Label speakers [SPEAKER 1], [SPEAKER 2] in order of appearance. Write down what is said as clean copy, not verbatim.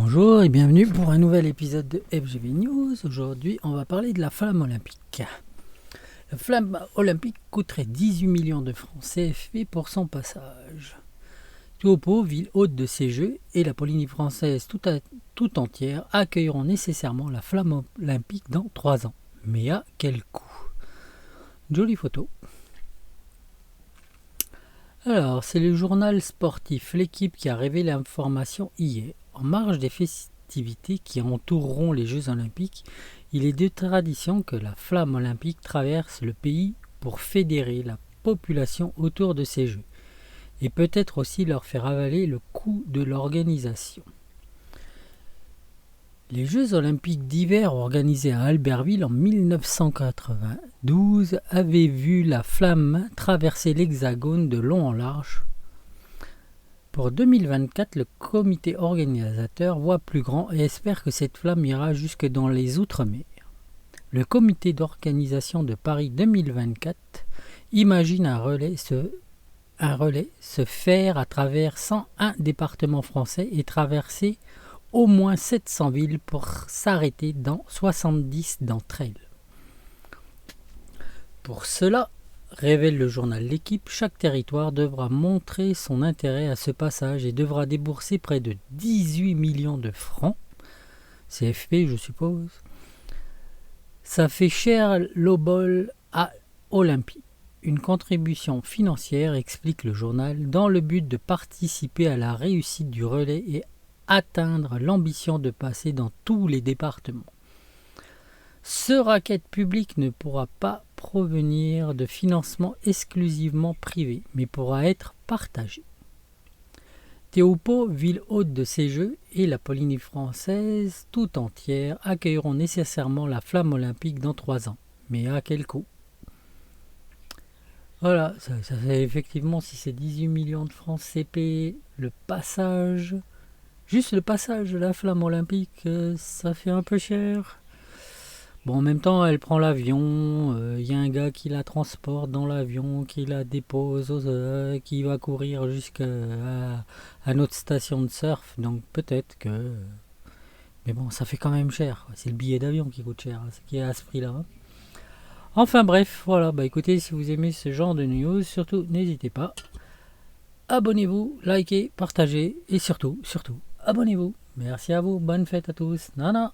[SPEAKER 1] Bonjour et bienvenue pour un nouvel épisode de FGV News. Aujourd'hui, on va parler de la flamme olympique. La flamme olympique coûterait 18 millions de francs CFP pour son passage. Taupo, ville hôte de ces Jeux, et la Polynésie française tout entière accueilleront nécessairement la flamme olympique dans 3 ans. Mais à quel coût? Jolie photo. Alors, c'est le journal sportif L'équipe qui a révélé l'information hier. En marge des festivités qui entoureront les Jeux olympiques, il est de tradition que la flamme olympique traverse le pays pour fédérer la population autour de ces Jeux, et peut-être aussi leur faire avaler le coût de l'organisation. Les Jeux olympiques d'hiver organisés à Albertville en 1992 avaient vu la flamme traverser l'hexagone de long en large. Pour 2024, le comité organisateur voit plus grand et espère que cette flamme ira jusque dans les Outre-mer. Le comité d'organisation de Paris 2024 imagine un relais se faire à travers 101 départements français et traverser au moins 700 villes pour s'arrêter dans 70 d'entre elles. Pour cela, révèle le journal L'équipe, chaque territoire devra montrer son intérêt à ce passage et devra débourser près de 18 millions de francs, CFP je suppose. Ça fait cher l'obol à Olympie. Une contribution financière, explique le journal, dans le but de participer à la réussite du relais et atteindre l'ambition de passer dans tous les départements. Ce racket public ne pourra pas provenir de financements exclusivement privés, mais pourra être partagé. Taupo, ville hôte de ces Jeux, et la Polynésie française tout entière accueilleront nécessairement la flamme olympique dans 3 ans. Mais à quel coût? Voilà, ça fait effectivement, si c'est 18 millions de francs CP, le passage, juste le passage de la flamme olympique, ça fait un peu cher. Bon, en même temps, elle prend l'avion, y a un gars qui la transporte dans l'avion, qui la dépose, qui va courir jusqu'à notre station de surf, donc peut-être que... Mais bon, ça fait quand même cher, c'est le billet d'avion qui coûte cher, ce qui est à ce prix-là. Hein. Enfin bref, voilà, écoutez, si vous aimez ce genre de news, surtout, n'hésitez pas. Abonnez-vous, likez, partagez, et surtout, abonnez-vous. Merci à vous, bonne fête à tous, nana.